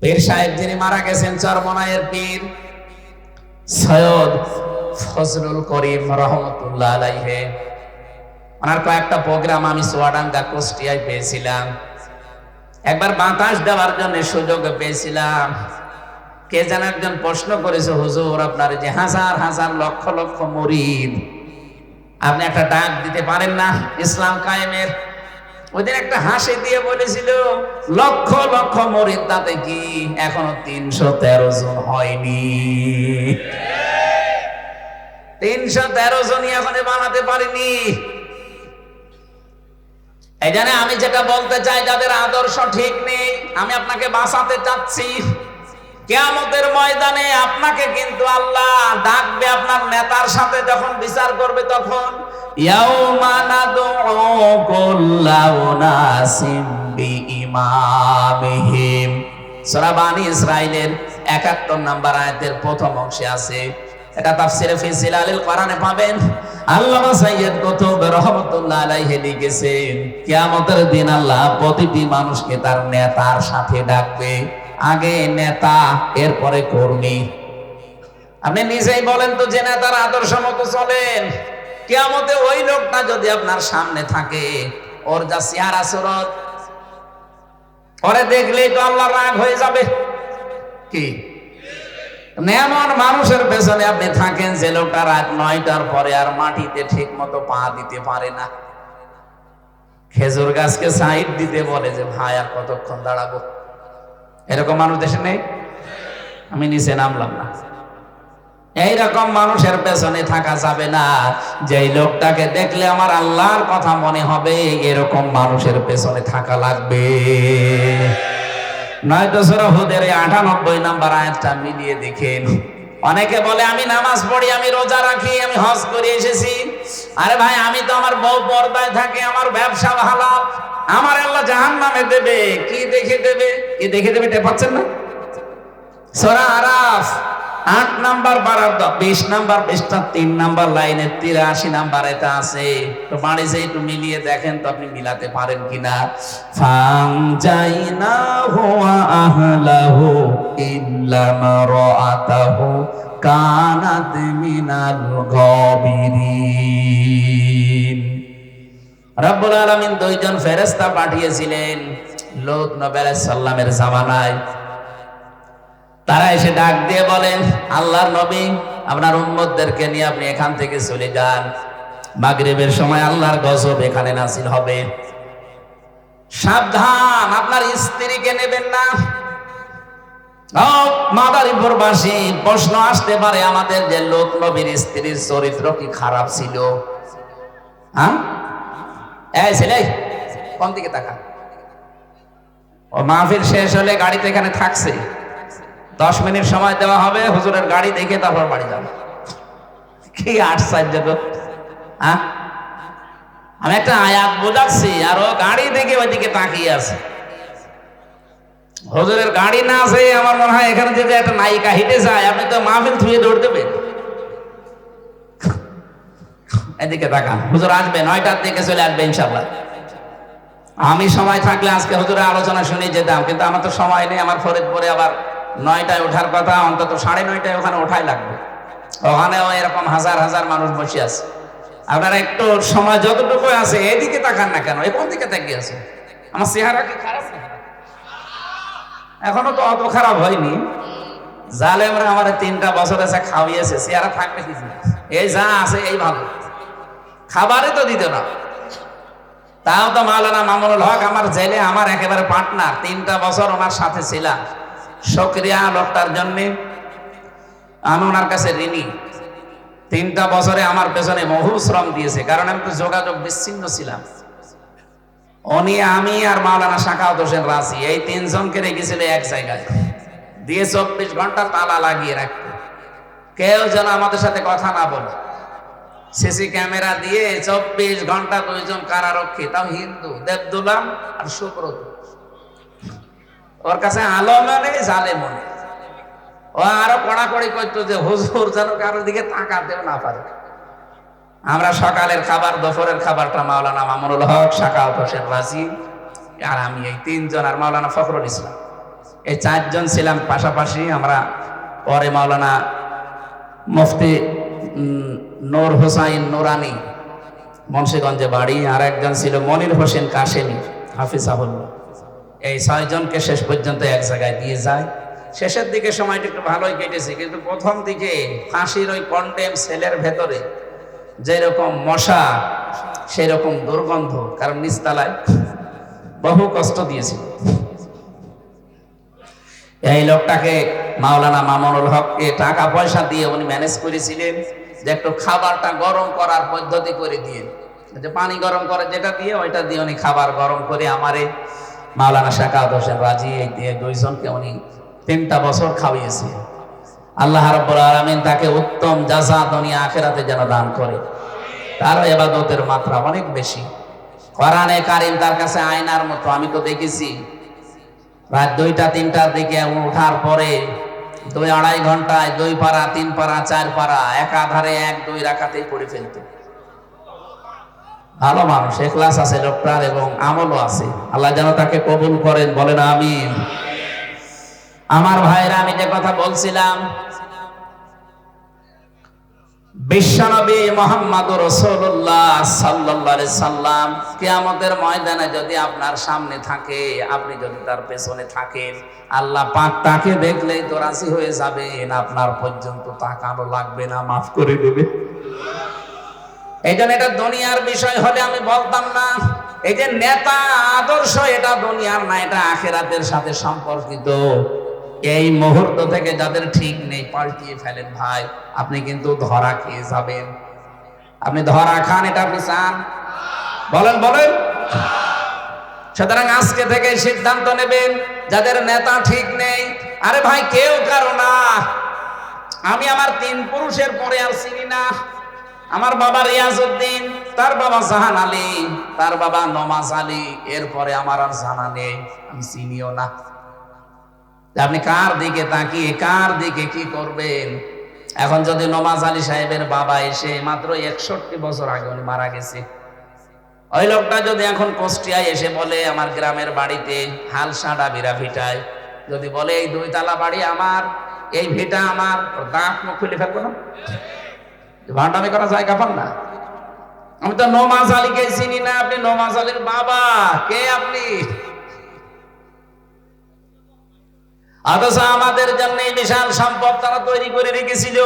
পীর সাহেব যিনি মারা গেছেন, চরমনায়ের পীর সৈয়দ ফজলুল করিম রহমতুল্লাহ আলাইহি, ওনার কয়েকটা প্রোগ্রাম আমি চুয়াডাঙ্গা কুষ্টিয়ায় পেয়েছিলাম। একবার বাতাস দেওয়ার জন্য সুযোগ পেয়েছিলাম। কে যেন একজন প্রশ্ন করেছে, হুজুর আপনার যে হাজার হাজার লক্ষ লক্ষ মুরিদ, আপনি একটা ডাক দিতে পারেন না ইসলাম কায়েমের? ওই দিন একটা হাসি দিয়ে বলেছিল, লক্ষ লক্ষ মুরিদ তাতে কি, এখনো 313 জন হয়নি। 313 জনই এখনো বানাতে পারিনি। এই জন্য আমি যেটা বলতে চাই, যাদের আদর্শ ঠিক নেই, আমি আপনাকে বাঁচাতে চাচ্ছি। কিয়ামতের ময়দানে আপনাকে কিন্তু আল্লাহ ডাকবে আপনার নেতার সাথে, যখন বিচার করবে তখন ইয়াউমা নাদউ কুল্লা উনাসিম বিইমামিহিম। সূরা বানী ইসরাঈলের 71 নম্বর আয়াতের প্রথম অংশে আছে। এটা তাফসীরে ফি জিলালিল কোরআনে পাবেন। আল্লামা সাইয়্যিদ কুতুব রহমাতুল্লাহ আলাইহি লিখেছেন, কিয়ামতের দিন আল্লাহ প্রতিটি মানুষকে তার নেতার সাথে ডাকবে। আগে নেতা, এরপরে কর্মী। আপনি নিজেই বলেন তো, যে নেতার আদর্শ মতো চলেন, কিয়ামতে ওই লোকটা যদি আপনার সামনে থাকে, ওর যা চেহারা সুরত, ওরে দেখলেই তো আল্লাহ রাগ হয়ে যাবে। কি এমন মানুষের পেছনে আপনি থাকেন যে লোকটা রাত 9টার পরে আর মাটিতে ঠিক মতো পা দিতে পারে না, খেজুর গাছকে সাইড দিতে বলে যে ভাই আর কতক্ষণ দাঁড়াবো। এরকম মানুষ দেশে নেই? আমি নিচে নামলাম না। এইরকম মানুষের পেছনে থাকা যাবে না। যেই লোকটাকে দেখলে আমার আল্লাহর কথা মনে হবে, এরকম মানুষের পেছনে থাকা লাগবে। নয়তো সূরা হুদের 98 নম্বর আয়াতটা মিলিয়ে দেখেন। অনেকে বলে আমি নামাজ পড়ি, আমি রোজা রাখি, আমি হজ করে এসেছি। আরে ভাই, আমি তো আমার বউ পর্দায় থাকে, আমার ব্যবসা হালাল, আমার আল্লাহ জাহান্নামে দেবে। কি দেখে দেবে? কি দেখে দেবে টের পাচ্ছেন না? সূরা আরাফ 8 নাম্বার পারার 20 নাম্বার পৃষ্ঠা 3 নাম্বার লাইনের 83 নাম্বার এটা আছে। তো বাড়িতে একটু মিলিয়ে দেখেন তো আপনি মিলাতে পারেন কিনা। ফাংজাইনাহু ওয়া আহলাহু ইল্লা মারাআতাহু কানাত মিনাল গাবিরিন। রব্বুল আলামিন 2 জন ফেরেশতা পাঠিয়েছিলেন লূত নবী আলাইহিস সালামের জামানায়। তারা এসে ডাক দিয়ে বলেন, আল্লাহর নবী, আপনার উম্মতদেরকে নিয়ে আপনি এখান থেকে চলে যান। মাগরিবের সময় আল্লাহর গজব এখানে নাযিল হবে। সাবধান, আপনার স্ত্রীকে নেবেন না। মাদারীপুরবাসী, প্রশ্ন আসতে পারে আমাদের যে লূত নবীর স্ত্রীর চরিত্র কি খারাপ ছিল? হ্যাঁ, এই ছেলে কোন দিকে তাকা। ও মাহফিল শেষ হলে গাড়িতে এখানে থাকছে, 10 মিনিট সময় দেওয়া হবে, হুজুরের গাড়ি দেখে তারপর বাড়ি যাবে। কি আশ্চর্য! হ্যাঁ, আমি একটা আয়াত বোঝাচ্ছি আর ও গাড়ি দেখে ওইদিকে তাকিয়ে আছে। হুজুরের গাড়ি না আছে, আমার মনে হয় এখানে যদি একটা নায়িকা হেঁটে যায়, আপনি তো মাহফিল থুয়ে দৌড় দেবেন। এদিকে তাকান, হুজুর আসবে 9টার দিকে চলে আসবে ইনশাআল্লাহ। আমি সময় থাকলে আজকে হুজুরের আলোচনা শুনে যেতাম, কিন্তু আমার তো সময় নেই। আমার ফরিদপুরে আবার 9টায় ওঠার কথা, অন্তত 9:30টায় ওখানে ওঠাই লাগবে। ওখানেও এরকম হাজার হাজার মানুষ বসে আছে। আপনারা একটু সময় যতটুকু আছে এদিকে তাকান না কেন? কোন দিকে তাকিয়ে আছে? আমার চেহারা কি খারাপ? এখনো তো অত খারাপ হয়নি। জালেমরা আমার 3টা বছর এসে খাওয়িয়েছে, চেহারা থাকবে কি? এই যা আছে এই ভালো, খাবারই তো দিত না। তাও তো মাওলানা মামুনুল হক আমার জেলে আমার একেবারে পার্টনার, 3টা বছর ওনার সাথে ছিলাম। শুকরিয়া লোকটার জন্য আমি ওনার কাছে ঋণী। 3টা বছরে আমার পেছনে বহু শ্রম দিয়েছে, কারণ আমি তো যোগাযোগ বিচ্ছিন্ন ছিলাম। উনি, আমি আর মাওলানা সাখাওয়াত হোসেন রাজি, এই 3 জনকে রেখেছিল এক জায়গায় দিয়ে 24 ঘন্টা তালা লাগিয়ে রাখতো। কেউ যেন আমাদের সাথে কথা না বলে। সিসি ক্যামেরা দিয়ে 24 ঘন্টা 2 জন কারারক্ষী, তাও হিন্দু, দেবদুলাম আর সুব্রত। ওর কাছে আলমও নেই, জালেমও নেই। ও আরো কড়াকড়ি করতো যে হুজুর যেন কারোর দিকে তাকাতেও না পারে। আমরা সকালের খাবার, দুপুরের খাবারটা মাওলানা মামুনুল হক, সাখাওয়াত হোসেন রাজি আর আমি, এই 3 জন, আর মাওলানা ফখরুল ইসলাম। এই চারজন ছিলাম পাশাপাশি আমরা। পরে মাওলানা মুফতি নূর হোসাইন নুরানি, মুন্সিগঞ্জে বাড়ি, আর একজন ছিল মনির হোসেন কাশেমি হাফিজাহুল্লাহ। এই 6 জনকে শেষ পর্যন্ত এক জায়গায় দিয়ে যায়। শেষের দিকে সময়টা একটু ভালোই কেটেছে, কিন্তু প্রথম দিকে ফাঁসির ওই কন্ডেম সেলের ভেতরে যেরকম মশা সেরকম দুর্গন্ধ, কারণ নিচতলায় বহু কষ্ট দিয়েছিল। এই লোকটাকে মাওলানা মামুনুল হককে টাকা পয়সা দিয়ে উনি ম্যানেজ করেছিলেন যে একটু খাবারটা গরম করার পদ্ধতি করে দিয়ে, যে পানি গরম করে যেটা দিয়ে ওইটা দিয়ে উনি খাবার গরম করে আমারে মাওলানা শাকাওয়াত হোসেন রাজি এই দিয়ে 2 জনকে উনি 3টা বছর খাওয়িয়েছে। আল্লাহ রাব্বুল আলামিন তাকে উত্তম জাযা দুনিয়া আখিরাতে যেন দান করে। তার ইবাদতের মাত্রা অনেক বেশি। কোরআনে কারীম তার কাছে আয়নার মতো। আমি তো দেখেছি রাত 2টা-3টার দিকে ওঠার পরে 2-2.5 ঘন্টায় 2 পারা 3 পারা 4 পারা একাধারে 1-2 রাকাতেই পড়ে ফেলত। ভালো মানুষ, ইখলাস আছে লোকটার এবং আমলও আছে। আল্লাহ যেন তাকে কবুল করেন, বলেন আমিন। আমার ভাইরা, আমি যে কথা বলছিলাম, বিশ্বনবী মুহাম্মদুর রাসূলুল্লাহ সাল্লাল্লাহু আলাইহি সাল্লাম কিয়ামতের ময়দানে যদি আপনার সামনে থাকে, আপনি যদি তার পেছনে থাকেন, আল্লাহ পাক তাকে দেখলেই তো রাজি হয়ে যাবেন, আপনার পর্যন্ত তাকানো লাগবে না, মাফ করে দেবে। এই জন্য এটা দুনিয়ার বিষয় হলে আমি বলতাম না। এই যে নেতা আদর্শ, এটা দুনিয়ার না, এটা আখিরাতের সাথে সম্পর্কিত। এই মুহূর্ত থেকে যাদের ঠিক নেই পাল্টিয়ে ফেলেন ভাই, আপনি কিন্তু ধরা খেয়ে যাবেন। আপনি ধরা খান, এটা আপনি চান? বলেন বলেন। সুতরাং আজকে থেকে সিদ্ধান্ত নেবেন, যাদের নেতা ঠিক নেই, আরে ভাই কেউ কারো না। আমি আমার 3 পুরুষের পরে আর চিনি না। আমার বাবা রিয়াজউদ্দিন, তার বাবা জাহান আলী, তার বাবা নমাজ আলী, এরপরে আমার আর জানা নেই, আমি চিনিও না। আপনি কার দিকে তাকিয়ে কার দিকে কি করবেন? এখন যদি নমাজ আলী সাহেবের বাবা এসে মাত্র 61 বছর আগে উনি মারা গেছে, ওই লোকটা যদি এখন কুষ্টিয়ায় এসে বলে আমার গ্রামের বাড়িতে হালসাডা বিরা ভিটায়, যদি বলে এই 2 তালা বাড়ি আমার, এই ভিটা আমার, দাঁত মুখ খুলে ফেলবো না? ভান্ডামি করা জায়গা পান না। আমি তো নমাজ আলীকে চিনি না, আপনি নমাজ আলীর বাবা, কে আপনি? অথচ আমাদের জন্য বিশাল সম্পদ তারা তৈরি করে রেখেছিল।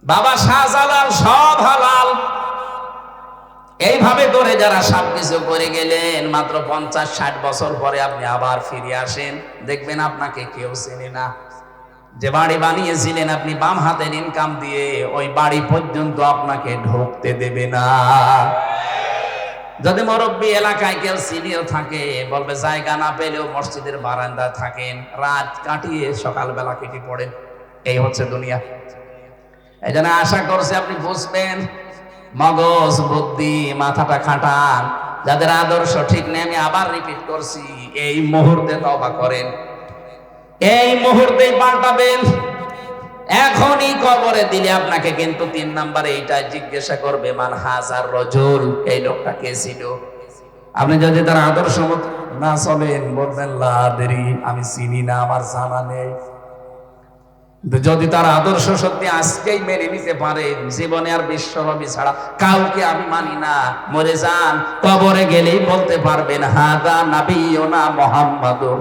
বাবা শাহজালাল সব হালাল, এইভাবে করে যারা সবকিছু করে গেলেন, মাত্র 50-60 বছর পরে আপনি আবার ফিরে আসেন, দেখবেন আপনাকে কেউ চেনে না। যে বাড়ি বানিয়েছিলেন আপনি বাম হাতের ইনকাম দিয়ে, ওই বাড়ি পর্যন্ত আপনাকে ঢুকতে দেবে না। যদি মুরব্বী এলাকায় কেউ সিনিয়র থাকে, বলবে জায়গা না পেলেও মসজিদের বারান্দায় থাকেন, রাত কাটিয়ে সকালবেলা কেটে পড়েন। এই হচ্ছে দুনিয়া। এই জন্য আশা করছি আপনি বুঝবেন, মগজ বুদ্ধি মাথাটা খাটান। যাদের আদর্শ ঠিক নেই, আমি আবার রিপিট করছি, এই মুহূর্তে তওবা করেন, এই মুহূর্তেই পাল্টাবেন। এখনই কবরে দিলে আপনাকে কিন্তু 3 নম্বরে এইটা জিজ্ঞাসা করবে, মান হাজার রজুল, এই লোকটা কে ছিল? আপনি যদি তার আদর্শ মত না চলেন, বলবেন লা আদরি, আমি চিনি না, আমার জানা নেই। যদি তার আদর্শ সত্যি আজকেই মেনে নিতে পারেন, জীবনে আর বিশ্বনবী ছাড়া কাউকে আমি মানি না, মরে যান, কবরে গেলেই বলতে পারবেন হাদা নাবিয়ুনা মুহাম্মাদুর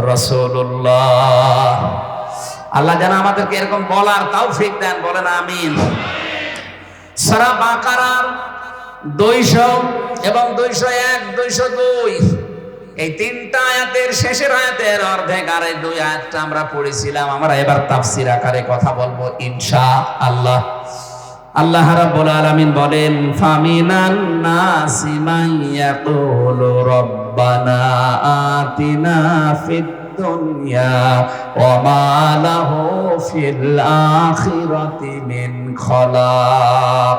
রাসূলুল্লাহ। আল্লাহ যেন আমাদেরকে এরকম বলার তৌফিক দেন, বলেন আমিন। সূরা বাকারার 200 এবং 201, 202 এই 3টা আয়াতের শেষের আয়াতের অর্ধেক আর এই 2 আয়াতটা আমরা পড়েছিলাম। আমরা এবার তাফসীর আকারে কথা বলবো ইনশাআল্লাহ। আল্লাহ রাব্বুল আলামিন বলেন, ফামিনান নাসি মান ইয়াকুলু রব্বানা আতিনা ফিদ দুনিয়া ওয়া মা লাহু ফিল আখিরাতি মিন খালাক।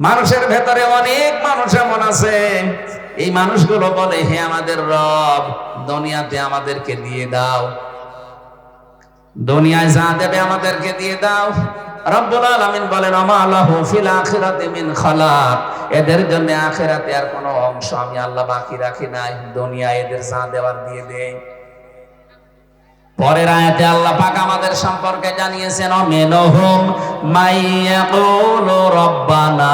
মানুষের ভেতরে অনেক মানুষ এমন আছে, এই মানুষগুলো বলে, হে আমাদের রব, দুনিয়াতে আমাদেরকে দিয়ে দাও। দুনিয়ায় যা দেবে আমাদেরকে দিয়ে দাও। রব্বুল আলামিন বলেন আমা লাহু ফিল আখিরাতি মিন খালাক, এদের জন্য আখিরাতে আর কোনো অংশ আমি আল্লাহ বাকি রাখি নাই, দুনিয়ায় এদের যা দেওয়ার দিয়ে দেই। পরের আয়াতে আল্লাহ পাক আমাদের সম্পর্কে জানিয়েছেন মিনহুম মাইয়াকুলু রব্বানা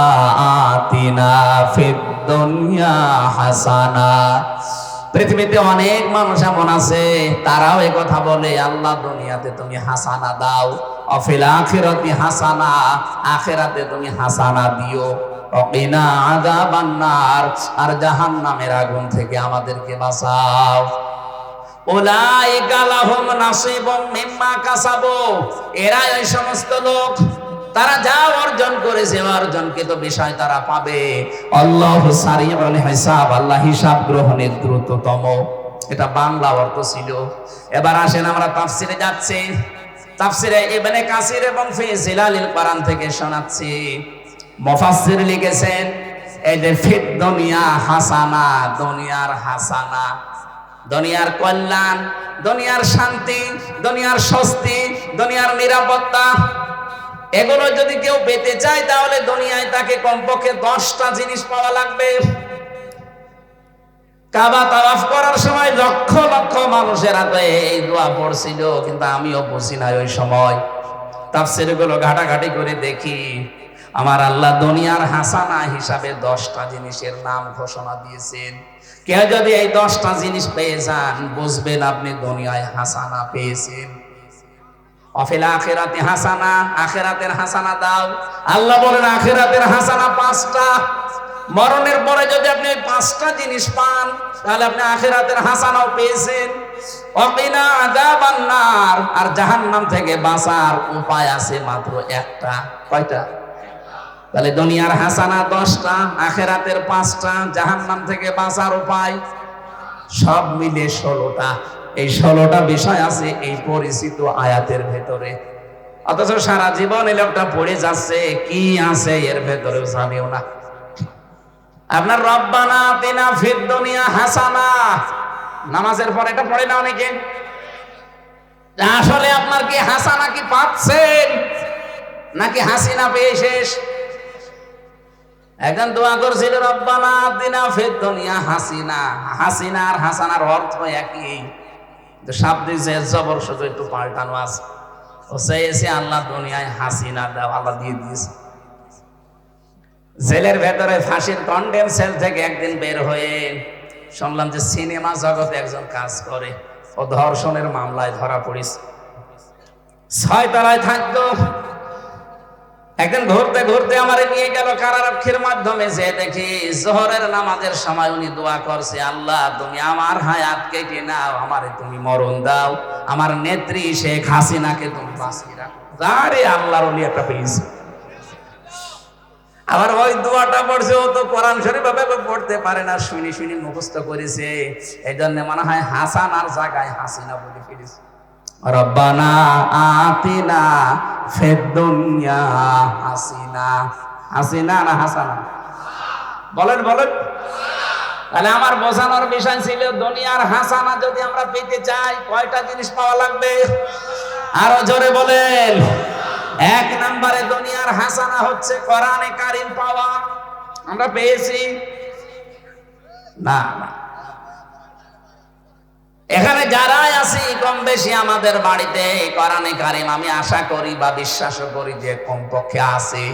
আতিনা ফিদ দুনিয়া হাসানা। পৃথিবীতে অনেক মানুষ এমন আছে তারাও এই কথা বলে আল্লাহ দুনিয়াতে তুমি হাসানা দাও, অফিল আখিরাতি হাসানা, আখিরাতে তুমি হাসানা দিও, ওয়াকিনা আযাবান নার, আর জাহান্নামের আগুন থেকে আমাদেরকে বাঁচাও। উলাইকা লাহুম নাসিবুম মিম্মা কাসাবু, এরা এই সমস্ত লোক তারা যা অর্জন করেছে অর্জনকৃত বিষয় তারা পাবে। আল্লাহু সারিউল হিসাব, আল্লাহ হিসাব গ্রহণের দ্রুততম। এটা বাংলা অর্থ ছিল। এবার আসেন আমরা তাফসিরে যাচ্ছি। তাফসিরে ইবনে কাসির এবং ফি জিলালিল কোরআন থেকে শোনাচ্ছি। মুফাসসির লিখেছেন এই যে ফিদ দুনিয়া হাসানা, দুনিয়ার হাসানা, দুনিয়ার কল্যাণ, দুনিয়ার শান্তি, দুনিয়ার স্বস্তি, দুনিয়ার নিরাপত্তা, এগুলো যদি কেউ পেতে চায় তাহলে দুনিয়ায় তাকে কমপক্ষে 10টা জিনিস পাওয়া লাগবে। কাবা তাওয়াফ করার সময় লক্ষ লক্ষ মানুষেরা তো এই দোয়া পড়ছিল, কিন্তু আমিও বুঝি না ওই সময়। তাফসীরগুলো ঘাটাঘাটি করে দেখি আমার আল্লাহ দুনিয়ার হাসানা হিসাবে 10টা জিনিসের নাম ঘোষণা দিয়েছেন। কেউ যদি এই 10টা জিনিস পেয়ে যান বুঝবেন আপনি দুনিয়ায় হাসানা পেয়েছেন। অফিল আখিরাতি হাসানা, আখিরাতের হাসানা দাও। আল্লাহ বলেন আখিরাতের হাসানা 5টা। মরণের পরে যদি আপনি ওই 5টা জিনিস পান তাহলে আপনি আখিরাতের হাসানাও পেয়েছেন। ওয়াকিনা আযাবান নার, আর জাহান্নাম থেকে বাঁচার উপায় আছে মাত্র একটা। কয়টা? তাহলে দুনিয়ার হাসানা 10টা, আখিরাতের 5টা, জাহান্নাম থেকে বাঁচার উপায় সব মিলে 16টা। এই 16টা বিষয় আছে এই পরিচিত আয়াতের ভেতরে, অথচ সারা জীবন এই লোকটা পড়ে যাচ্ছে কি আছে এর ভেতরে জানিও না। আপনার রব্বানা আতিনা ফিদ দুনিয়া হাসানা, নামাজের পর এটা পড়ে না অনেকে। আসলে আপনার কি হাসানা কি পাচ্ছেন নাকি হাসিনা পেয়ে শেষ? একজন দোয়া করছিল রব্বানা আতিনা ফিদ দুনিয়া হাসিনা। হাসিনা আর হাসানার অর্থ একই, শাব্দিক যে জবর শুধু একটু পাল্টানো আছে। ও চেয়েছে আল্লাহ দুনিয়ায় হাসিনা দাও, আল্লাহ দিয়ে দিয়েছে। জেলের ভেতরে ফাঁসির কন্ডেম সেল থেকে একদিন বের হয়ে শুনলাম যে সিনেমা জগতে একজন কাজ করে, ও ধর্ষণের মামলায় ধরা পড়েছে। 6 তলায় থাকতো। একদিন ঘুরতে ঘুরতে আমারে নিয়ে গেল কারারক্ষীর মাধ্যমে, যে দেখি জোহরের নামাজের সময় উনি দোয়া করছে আল্লাহ তুমি আমার হায়াত কেটে নাও, আমারে তুমি মরণ দাও, আমার নেত্রী শেখ হাসিনাকে তুমি বাঁচিয়ে রাখো। আরে আল্লাহর ওলি একটা পেয়েছে। আবার ওই দোয়াটা পড়ছে, ও তো কোরআন শরীফ ভাবে পড়তে পারে না, শুনি শুনি মুখস্থ করেছে। এই জন্য মনে হয় হাসানার জায়গায় হাসিনা বলে ফেলেছে। রব্বানা আতিনা ফিদ দুনিয়া হাসিনা। হাসিনা না হাসানা? বলেন বলেন। তাহলে আমার বোঝানোর বিষয় ছিল দুনিয়ার হাসানা যদি আমরা পেতে চাই কয়টা জিনিস পাওয়া লাগবে? আরো জোরে বলেন। 1 নম্বরে দুনিয়ার হাসানা হচ্ছে কোরআনে কারীম পাওয়া। আমরা পেয়েছি না? না। এখানে যারাই আছি কম বেশি আমাদের বাড়িতে কোরআনে কারীম আমি আশা করি বা বিশ্বাস করি যে কমপক্ষে আছে,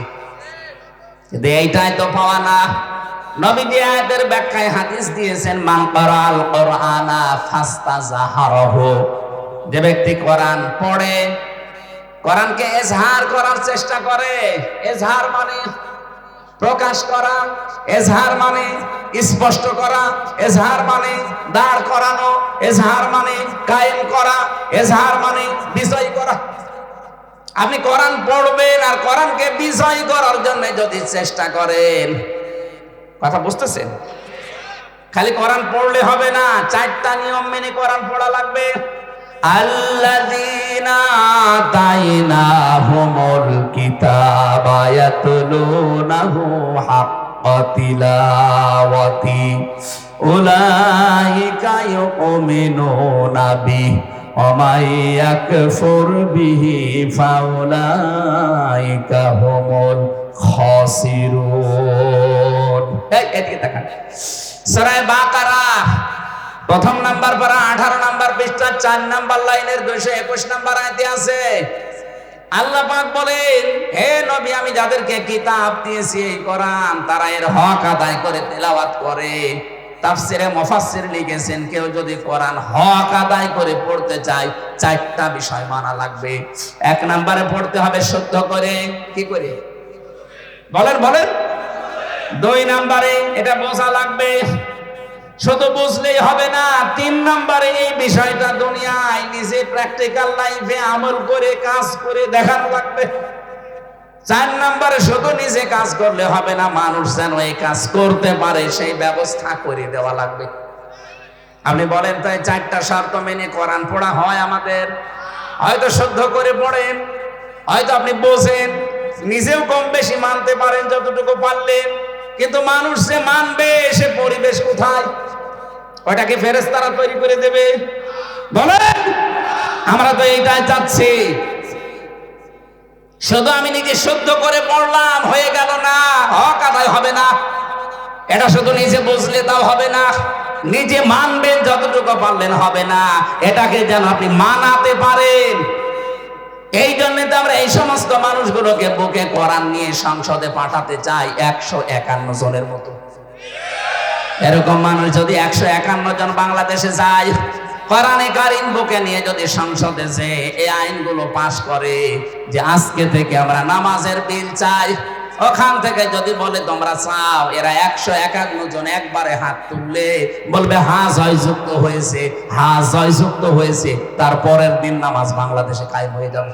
কিন্তু এইটাই তো পাওয়া না। নবীজি আয়াতের ব্যাখ্যায় হাদিস দিয়েছেন মান ক্বারাআল কুরআনা ফাস্তাযহারাহু, যে ব্যক্তি কোরআন পড়ে, কোরআনকে এজহার করার চেষ্টা করে। এজহার মানে প্রকাশ করা, এজহার মানে স্পষ্ট করা, এজহার মানে দাঁড় করানো, এজহার মানে কায়েম করা, এজহার মানে বিজয় করা। আপনি কোরআন পড়বেন আর কোরআনকে বিজয় করার জন্য যদি চেষ্টা করেন, কথা বুঝতেছেন? খালি কোরআন পড়লে হবে না, 4টা নিয়ম মেনে কোরআন পড়া লাগবে। আল্লাযীনা আতাইনাহুমুল কিতাবা ইয়াতলুনাহু হাক্কা তিলাওয়াতি উলাইকা ইউমিনুনা বিহি ওমাই ইয়াকফুর বিহি ফাউলাইকা হুমুল খাসিরুন। এদিকে তাকান, সূরা বাকারা প্রথম নাম্বার পারা 18 নাম্বার পৃষ্ঠা 4 নাম্বার লাইনের 221 নাম্বার আয়াতে আছে, আল্লাহ পাক বলেন, হে নবী, আমি যাদেরকে কিতাব দিয়েছি এই কোরআন, তারা এর হক আদায় করে তেলাওয়াত করে। তাফসিরে মুফাসসির লিখেছেন, কেউ যদি কোরআন হক আদায় করে পড়তে চায় 4টা বিষয় মানা লাগবে। 1 নম্বরে পড়তে হবে শুদ্ধ করে। কি করে? বলেন বলেন। 2 নম্বরে এটা বোঝা লাগবে, শুধু বুঝলেই হবে না। 3 নম্বরে এই বিষয়টা দুনিয়ায় নিজে প্র্যাকটিক্যাল লাইফে আমল করে কাজ করে দেখানো লাগবে। 4 নম্বরে শুধু নিজে কাজ করলে হবে না, মানুষ যেন এই কাজ করতে পারে সেই ব্যবস্থা করে দেওয়া লাগবে। আপনি বলেন তো, এই 4টা শর্ত মেনে কোরআন পড়া হয় আমাদের? হয়তো শুদ্ধ করে পড়েন, হয়তো আপনি বোঝেন, নিজেও কম বেশি মানতে পারেন যতটুকু পারলেন, কিন্তু মানুষ যে মানবে সে পরিবেশ কোথায়? ওটাকে ফেরেশতারা তৈরি করে দেবে? বলেন। আমরা তো এইটাই চাচ্ছি। শুধু আমি নিজে শুদ্ধ করে পড়লাম হয়ে গেল না, হক আদায় হবে না। এটা শুধু নিজে বুঝলে তাও হবে না, নিজে মানবেন যতটুকু পারলেন হবে না, এটাকে যেন আপনি মানাতে পারেন। এই জন্য তো আমরা এই সমস্ত মানুষগুলোকে বুকে কোরআন নিয়ে সংসদে পাঠাতে চাই 151 জনের মতো। এরকম মানুষ যদি 151 জন বাংলাদেশে যায়, কোরআনে কারীম বুকে নিয়ে যদি সংসদে যে এই আইনগুলো পাশ করে যে আজকে থেকে আমরা নামাজের বিল চাই, ওখান থেকে যদি বলে তোমরা চাও, এরা 151 জন একবারে হাত তুললে বলবে হ্যাঁ জয়যুক্ত হয়েছে, হ্যাঁ জয়যুক্ত হয়েছে, তারপরের দিন নামাজ বাংলাদেশে কায়েম হয়ে যাবে।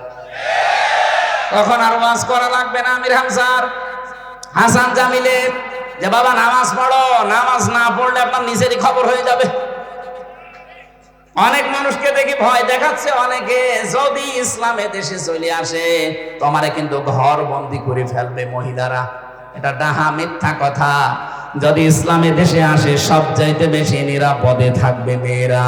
তখন আর ওয়াজ করা লাগবে না আমির হামজার, হাসান জামিলের, যে বাবা নামাজ পড়ো, নামাজ না পড়লে আপনার নিজেরই খবর হয়ে যাবে। অনেক মানুষকে দেখি ভয় দেখাচ্ছে অনেকে, যদি ইসলামে দেশে চলে আসে তোমারে কিন্তু ঘর বন্দি করে ফেলবে মহিলারা। এটা ডাহা মিথ্যা কথা। যদি ইসলামে দেশে আসে সবচাইতে বেশি নিরাপদে থাকবে মেয়েরা।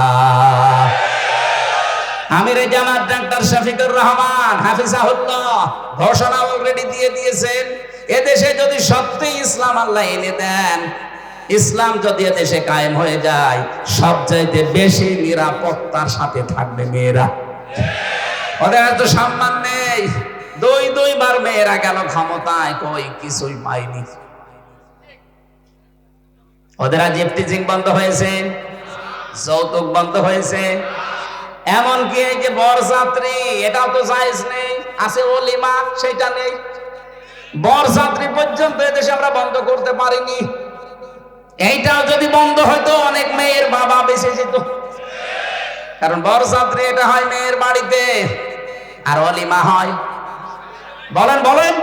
আমিরে জামাত ডাক্তার শফিকুর রহমান হাফিজাহুল্লাহ ঘোষণা অলরেডি দিয়ে দিয়েছেন, এদেশে যদি সত্যি ইসলাম আল্লাহ এনে দেন, ইসলাম যদি এদেশে কায়েম হয়ে যায়, সবচাইতে বেশি নিরাপত্তার সাথে থাকবে মেয়েরা। ওদের এত সম্মান নেই, 2বার মেয়েরা গেল ক্ষমতায়, কই কিছুই পায়নি। ওদের আজ ইফতিজিং বন্ধ হয়েছে, যৌতুক বন্ধ হয়েছে, এমনকি এই যে বরযাত্রী, এটাও তো জায়েজ নেই। আছে ওলিমা, সেটা নেই। বরযাত্রী পর্যন্ত এদেশে আমরা বন্ধ করতে পারিনি। এইটাও যদি বন্ধ হতো অনেক মেয়ের বাবা বেঁচে যেত, কারণ বরযাত্রী এটা হয় মেয়ের বাড়িতে, আর ওলিমা হয়। বলেন বলেন।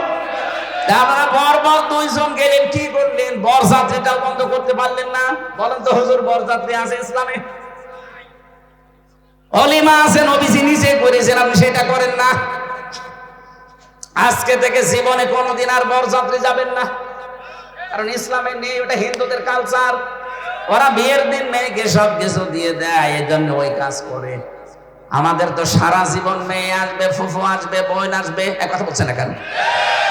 আপনারা বর 2 জন গেলেন, কি করলেন? বরযাত্রীটাও বন্ধ করতে পারলেন না। বলেন তো হুজুর, বরযাত্রী আছে ইসলামে? ওলিমা আছে, নবীজি নিজে করেছেন, আপনি সেটা করেন না। আজকে থেকে জীবনে কোনোদিন আর বরযাত্রী যাবেন না, কারণ ইসলামে নেই, ওটা হিন্দুদের কালচার। ওরা বিয়ের দিন মেয়েকে সব কিছু দিয়ে দেয়, এই জন্য ওই কাজ করে। আমাদের তো সারা জীবন মেয়ে আসবে, ফুফু আসবে, বোন আসবে, এক কথা বলছে না কেন?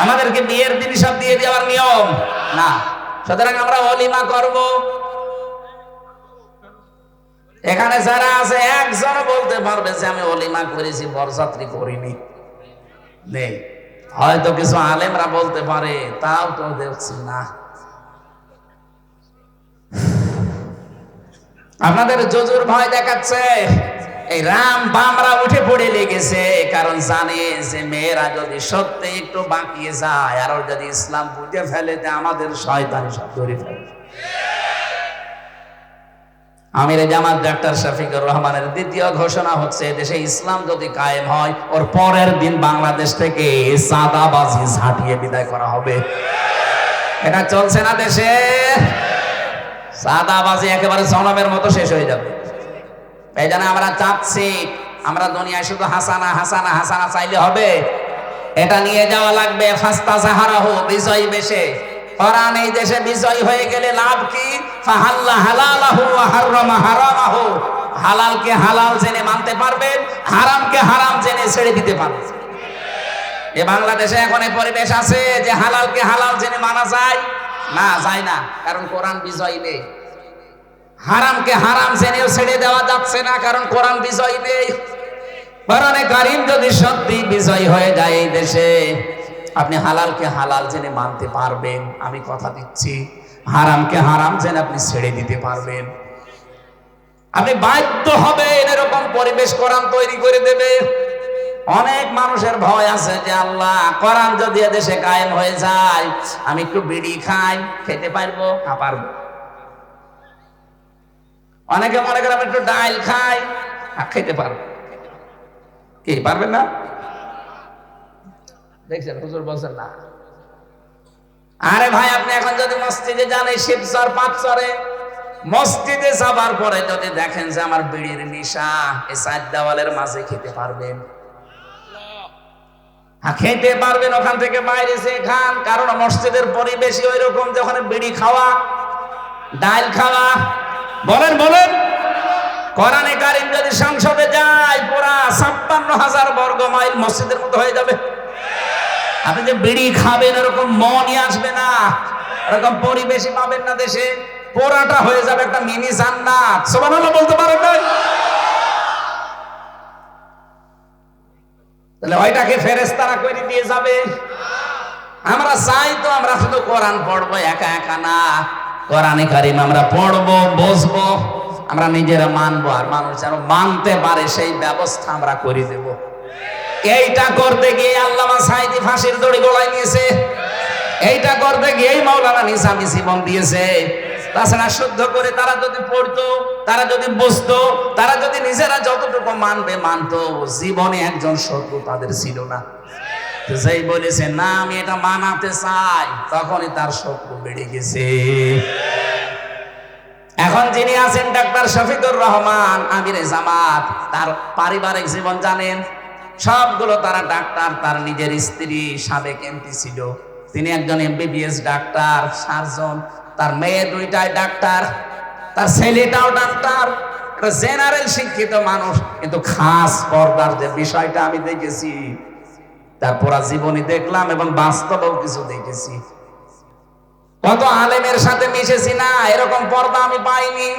আমাদেরকে বিয়ের দিন সব দিয়ে দেওয়ার নিয়ম না। সুতরাং আমরা ওলিমা করব। এখানে যারা আছে একজন বলতে পারবে যে আমি ওলিমা করেছি, বরযাত্রী করিনি? নেই। হয়তো কিছু আলেমরা বলতে পারে, তাও তো দেখছি না। আপনাদের জজুর ভয় দেখাচ্ছে, এই রাম বামরা উঠে পড়ে লেগেছে, কারণ জানে যে মেয়েরা যদি সত্যি একটু বাঁকিয়ে যায় আর যদি ইসলাম বুঝে ফেলে, যে আমাদের শয়তানি সব ধরে ফেলে। আমিরে জামাত ডাক্তার শফিকুর রহমানের দ্বিতীয় ঘোষণা হচ্ছে, দেশে ইসলাম যদি কায়েম হয়, ওর পরের দিন বাংলাদেশ থেকে চাঁদাবাজি ঝাঁটিয়ে বিদায় করা হবে। এটা চলছে না দেশে? চাঁদাবাজি একেবারে জনমের মতো শেষ হয়ে যাবে। এই জন্য আমরা চাচ্ছি, আমরা দুনিয়ায় শুধু হাসানা হাসানা হাসানা চাইলে হবে, এটা নিয়ে যাওয়া লাগবে ফাস্তা জাহারাহু, বিজয়ী বেশে। কোরআন এই দেশে বিজয়ী হয়ে গেলে লাভ কি? ফাহাল্লা হালালাহু ওয়া হারামা হারামাহু, হালালকে হালাল জেনে মানতে পারবেন, হারামকে হারাম জেনে ছেড়ে দিতে পারবেন। এ বাংলাদেশে এখন এই পরিবেশ আছে যে হালালকে হালাল জেনে মানা যায় না, যায় না, কারণ কোরআন বিজয় নেই। হারামকে হারাম জেনেও ছেড়ে দেওয়া যাচ্ছে না, কারণ কোরআন বিজয় নেই। কোরআনে কারীম যদি সত্যি বিজয় হয়ে যায় এই দেশে, আপনি হালালকে হালাল জেনে মানতে পারবেন, আমি কথা দিচ্ছি। হারামকে হারাম জেনে আপনি ছেড়ে দিতে পারবেন। আপনি বাধ্য হবেন, এরকম পরিবেশ কোরআন তৈরি করে দেবে। অনেক মানুষের ভয় আছে যে আল্লাহ, কোরআন যদি এদেশে কায়েম হয়ে যায়, আমি একটু বিড়ি খাই, খেতে পারবো? হ্যাঁ পারবো। অনেকে মনে করেন আমি একটু ডাল খাই, খেতে পারবো। কি পারবেন না? দেখছেন হুজুর বলছেন না। আরে ভাই, আপনি এখন যদি মসজিদে যান, এই শিবচর পাঁচচরে মসজিদে যাবার পরে যদি দেখেন যে আমার বিড়ির নেশা, এই চার দেওয়ালের মাঝে খেতে পারবেন? খেতে পারবেন। ওখান থেকে বাইরে যে খান, কারণ মসজিদের পরিবেশই ওই রকম যে ওখানে বিড়ি খাওয়া, ডাল খাওয়া। বলেন বলেন, কোরআনে কারীম যদি সংসদে যায়, পুরা ৫৬,০০০ বর্গ মাইল মসজিদের মতো হয়ে যাবে। আপনি যে বিড়ি খাবেন এরকম মনই আসবে না, এরকম পরিবেশই পাবেন না দেশে। পুরাটা হয়ে যাবে একটা মিনি জান্নাত। সুবহানাল্লাহ বলতে পারেন না? তাহলে ওইটাকে ফেরেশতারা করে দিয়ে যাবে। আমরা চাই তো আমরা শুধু কোরআন পড়বো, একা একা না। কোরআনে কারীম আমরা পড়বো, বুঝবো, আমরা নিজেরা মানবো, আর মানুষ যেন মানতে পারে সেই ব্যবস্থা আমরা করে দেব। এইটা করতে গিয়ে আল্লামা সাঈদী ফাঁসির দড়ি গলায় নিয়েছে। এইটা করতে গিয়ে মাওলানা নিজামী জীবন দিয়েছে। তাছাড়া শুদ্ধ করে তারা যদি পড়তো, তারা যদি বুঝতো, তারা যদি নিজেরা যতটুকু মানবে মানতো, জীবনে একজন শত্রু তাদের ছিল না। যেই বলেছে না আমি এটা মানাতে চাই, তখনই তার শত্রু বেড়ে গেছে। এখন যিনি আছেন ডাক্তার শফিকুর রহমান আমিরে জামাত, তার পারিবারিক জীবন জানেন? সবগুলো তারা ডাক্তার। তার নিজের স্ত্রী সাবেক এমপি ছিল, তিনি একজন এমবিবিএস ডাক্তার, সার্জন। তার মেয়ে দুইটাই ডাক্তার, তার ছেলেটাও ডাক্তার। জেনারেল শিক্ষিত মানুষ, কিন্তু খাস পর্দার যে বিষয়টা আমি দেখেছি, তার পুরা জীবনী দেখলাম এবং বাস্তবেও কিছু দেখেছি। কত আলেমের সাথে মিশেছি না, এরকম পর্দা আমি পাইনি।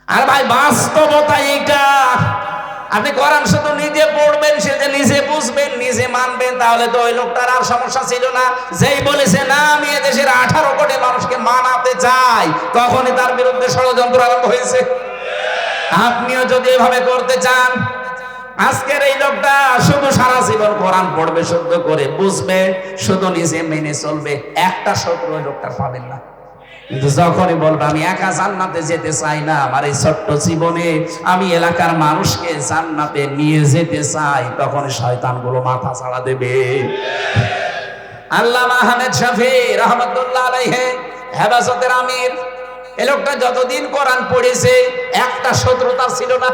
আর ভাই বাস্তবতা এইটা। আপনি কোরআন শুধু নিজে পড়বেন, সে যে নিজে বুঝবেন, নিজে মানবেন, তাহলে তো ওই লোকটার আর সমস্যা ছিল না। যেই বলেছে না আমি এদেশের 18 কোটি মানুষকে মানাতে চাই, তখনই তার বিরুদ্ধে ষড়যন্ত্র আরম্ভ হয়েছে। আপনিও যদি এভাবে করতে চান, আজকের এই লোকটা শুধু সারা জীবন কোরআন পড়বে, শুদ্ধ করে বুঝবে, শুধু নিজে মেনে চলবে, একটা শত্রু ওই লোকটা পাবেন না। কিন্তু যখনই বলবে আমি একা জান্নাতে যেতে চাই না, আমার এই ছোট্ট জীবনে আমি এলাকার মানুষকে জান্নাতে নিয়ে যেতে চাই, তখন শয়তানগুলো মাথা ছাড়া দেবে। আল্লামা আহমেদ শফী রাহমাতুল্লাহ আলাইহি হেফাজতের আমির, এই লোকটা যতদিন কোরআন পড়েছে একটা শত্রু তার ছিল না।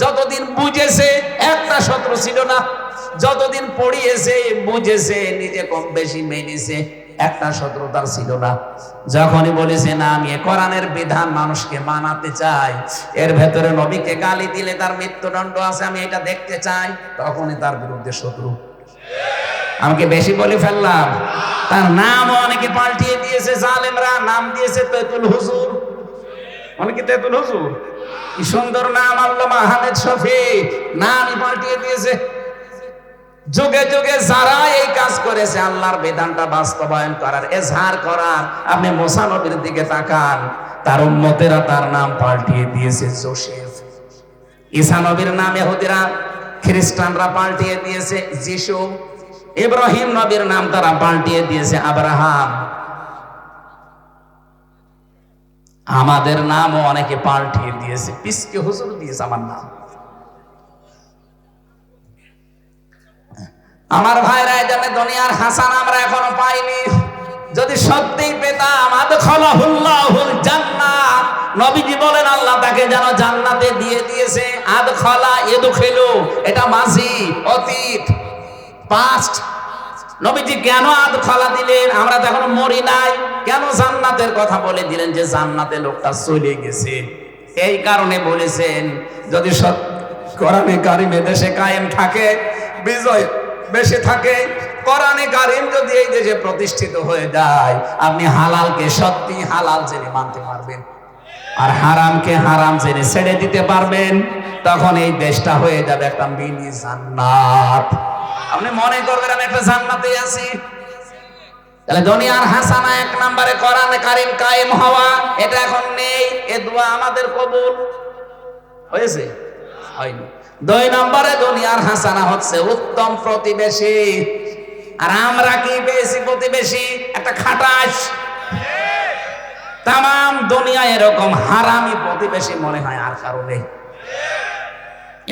যতদিন বুঝেছে একটা শত্রু ছিল না। যতদিন পড়িয়েছে, বুঝেছে, নিজে কম বেশি মেনেছে, একটা শত্রু তার ছিল না। যখনই বলেছে না আমি কোরআনের বিধান মানুষকে মানাতে চাই, এর ভেতরে নবীকে গালি দিলে তার মৃত্যুদণ্ড আছে, আমি এটা দেখতে চাই, তখনই তার বিরুদ্ধে শত্রু। আমাকে বেশি বলে ফেললাম? তার নামও অনেকে পাল্টিয়ে দিয়েছে, জালেমরা নাম দিয়েছে তেতুল হুজুর। অনেকে তেতুল হুজুর, কি সুন্দর নাম। আল্লামা আহমেদ শফী নামই পাল্টিয়ে দিয়েছে। যুগে যুগে যারা এই কাজ করেছে, আল্লাহর বিধানটা বাস্তবায়ন করার, এজহার করার, আপনি মুসা নবীর দিকে তাকান, তার উম্মতেরা তার নাম পাল্টিয়ে দিয়েছে যোসেফ। ঈসা নবীর নাম ইহুদিরা, খ্রিস্টানরা পাল্টিয়ে দিয়েছে যিশু। ইব্রাহিম নবীর নাম তারা পাল্টিয়ে দিয়েছে আব্রাহাম। আমাদের নামও অনেকে পাল্টিয়ে দিয়েছে, পিসকে হুজুর দিয়েছে আমার নাম। আমার ভাইরা, এজন্য দুনিয়ার হাসান আমরা এখনো পাইনি। যদি সত্যিই পেতাম, আদখালাহুল্লাহুল জান্নাহ, নবীজি বলেন আল্লাহ তাকে যেন জান্নাতে দিয়ে দিয়েছে। আদখালা ইদখিলু, এটা মাঝি, অতীত, পাস্ট। নবীজি কেন আদখালা দিলেন? আমরা তো এখনো মরি নাই, কেন জান্নাতের কথা বলে দিলেন যে জান্নাতে লোকটা চলে গেছে? এই কারণে বলেছেন যদি কোরআনে কারিমে দেশে কায়েম থাকে, বিজয় বেশি থাকে, কোরআনে কারিম যদি এই দেশে প্রতিষ্ঠিত হয়ে যায়, আপনি হালালকে সত্যি হালাল জেনে মানতে পারবেন, আর হারামকে হারাম জেনে ছেড়ে দিতে পারবেন। তখন এই দেশটা হয়ে যাবে একটা মিনি জান্নাত। আপনি মনে করবেন আমি একটা জান্নাতে আছি। তাহলে দুনিয়ার হাসানা এক নম্বরে কোরআনে কারিম কায়েম হওয়া, এটা এখন নেই। এ দোয়া আমাদের কবুল হয়েছে? হয়নি। 2 নম্বরে দুনিয়ার হাসানা হচ্ছে উত্তম প্রতিবেশী। আর আমরা কি পেয়েছি? প্রতিবেশী একটা খাটাস। তাম দুনিয়া এরকম হারামি প্রতিবেশী মনে হয় আর কারো নেই।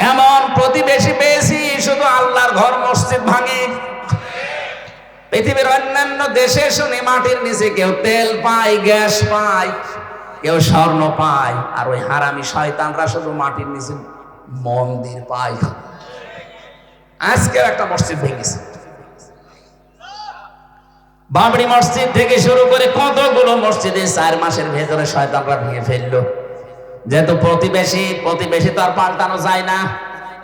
এমন প্রতিবেশী পেয়েছি শুধু আল্লাহর ঘর মসজিদ ভাঙে। পৃথিবীর অন্যান্য দেশে শুনে মাটির নিচে কেউ তেল পায়, গ্যাস পায়, কেউ স্বর্ণ পায়, আর ওই হারামি শয়তানরা শুধু মাটির নিচে মন্দির পায়। আজকে একটা মসজিদ ভেঙেছে, বাবরি মসজিদ থেকে শুরু করে কতগুলো মসজিদে 4 মাসের ভেতরে শয়তানরা ভেঙে ফেললো। যেহেতু প্রতিবেশী তো আর পাল্টানো যায় না।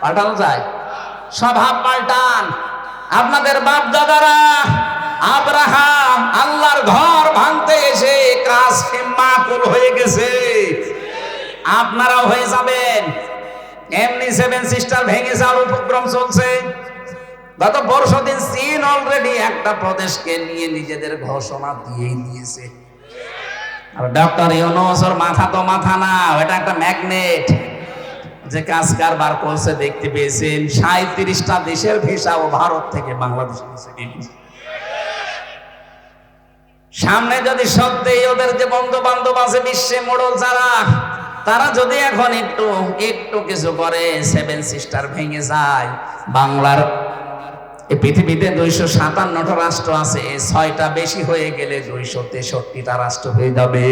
পাল্টানো যায়? স্বভাব পাল্টান। আপনাদের বাপ দাদারা আব্রাহাম আল্লাহর ঘর ভাঙতে এসে কাজ মাকুল হয়ে গেছে, আপনারাও হয়ে যাবেন। এমনি 7 সিস্টার ভেঙে যাওয়ার উপক্রম চলছে। গত পরশুদিন চীন অলরেডি একটা প্রদেশকে নিয়ে নিজেদের ঘোষণা দিয়েই দিয়েছে। আর ডক্টর ইউনূস ওর মাথা তো মাথা না, এটা একটা ম্যাগনেট, যে কাজ কারবার করছে দেখতে পেয়েছেন। 37টা দেশের ভিসা ও ভারত থেকে বাংলাদেশে সামনে যদি সত্যি ওদের যে বন্ধু বান্ধব আছে বিশ্বে মোড়ল যারা, তারা যদি এখন একটু কিছু করে 7 সিস্টার ভেঙে যায়, বাংলার এই পৃথিবীতে 257টা রাষ্ট্র আছে, 6টা বেশি হয়ে গেলে 263টা রাষ্ট্র হয়ে যাবে।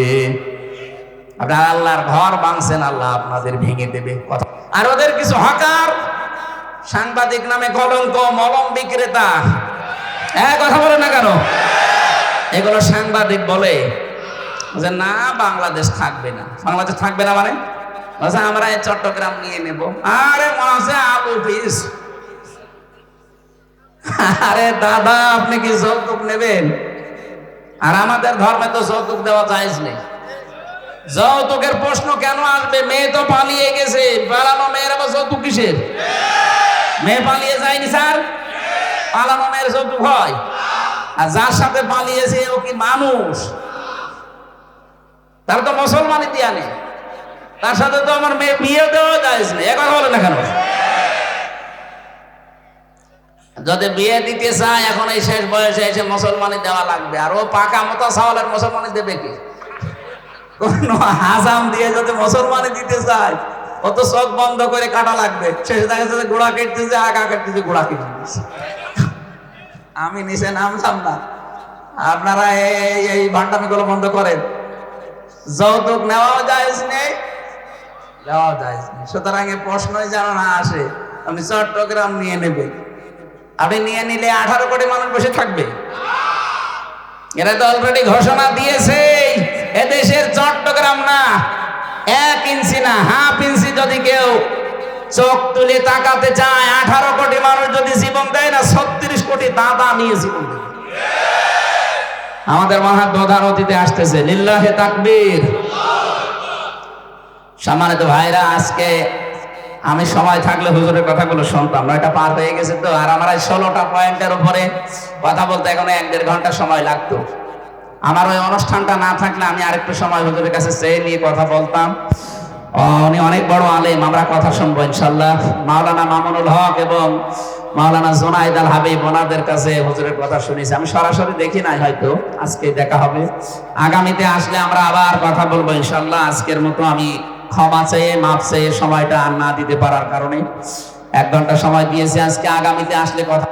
আপনারা আল্লাহর ঘর ভাঙছেন, আল্লাহ আপনাদের ভেঙে দেবে কথা। আর ওদের কিছু হকার সাংবাদিক নামে কলঙ্ক, মলম বিক্রেতা, কথা বলে না কেন? এগুলো সাংবাদিক বলে যে না বাংলাদেশ থাকবে না। বাংলাদেশ থাকবে না মানে আমরা এই চট্টগ্রাম নিয়ে নেব। আরে মনে আলু পিস। আরে দাদা, আপনি কি যৌতুক নেবেন? আর আমাদের ধর্মে তো যৌতুক দেওয়া জায়েজ নেই। যৌতুকের প্রশ্ন কেন আসবে? মেয়ে তো পালিয়ে গেছে, পালানো মেয়ের আবার যৌতুক কিসের? মেয়ে পালিয়ে যায়নি স্যার, পালানো মেয়ের যৌতুক হয়? আর যার সাথে পালিয়েছে ও কি মানুষ? তার তো মুসলমানই দিয়া নেই, তার সাথে তো আমার মেয়ে বিয়ে দেওয়া জায়েজ নেই। এ কথা বলে না কেন? যদি বিয়ে দিতে চায় এখন এই শেষ বয়সে এসে মুসলমানি দেওয়া লাগবে। আর ও পাকা মতো সাওয়ালের মুসলমানি দেবে কি? কোন হাজাম দিয়ে যদি মুসলমানি দিতে চায়, ও তো চোখ বন্ধ করে কাটা লাগবে। শেষে দেখা যাচ্ছে গোড়া কেটতেছে, আগা কেটতেছে, গোড়া কেটে দিচ্ছে। আমি নিচে নামলাম না, আপনারা এই ভান্ডামিগুলো বন্ধ করেন। যৌতুক নেওয়াও জায়েজ নেই, দেওয়াও জায়েজ নেই। সুতরাং এই প্রশ্নই যেন না আসে আপনি চট্টগ্রাম নিয়ে নেবেন। আপনি নিয়ে নিলে 18 কোটি মানুষ বসে থাকবে। এরা তো অলরেডি ঘোষণা দিয়েছে, এদেশের চট্টগ্রাম না 1 ইঞ্চি না হাফ ইঞ্চি যদি কেউ চোখ তুলে তাকাতে চায়, 18 কোটি মানুষ যদি জীবন দেয় না, 36 কোটি দাদা নিয়ে জীবন দেবে। আমাদের মহা প্রধান অতিথি আসতেছে, লিল্লাহে তাকবীর। সম্মানিত ভাইরা, আজকে আমি সময় থাকলে হুজুরের কথাগুলো শুনতাম না, এটা পার হয়ে গেছে তো। আর আমার 16টা পয়েন্টের উপরে কথা বলতে এখন 1-1.5 ঘন্টা সময় লাগতো। আমার ওই অনুষ্ঠানটা না থাকলে আমি আরেকটু সময় হুজুরের কাছে চেয়ে নিয়ে কথা বলতাম। উনি অনেক বড় আলেম, আমরা কথা শুনবো ইনশাল্লাহ। মাওলানা মামুনুল হক এবং মাওলানা জুনাইদ আল হাবিব, ওনাদের কাছে হুজুরের কথা শুনেছি। আমি সরাসরি দেখি নাই, হয়তো আজকে দেখা হবে। আগামীতে আসলে আমরা আবার কথা বলবো ইনশাল্লাহ। আজকের মতো আমি ক্ষমা চেয়ে মাপ চেয়ে সময়টা আর না দিতে পারার কারণে 1 ঘন্টা সময় দিয়েছি। আজকে আগামীতে আসলে কথা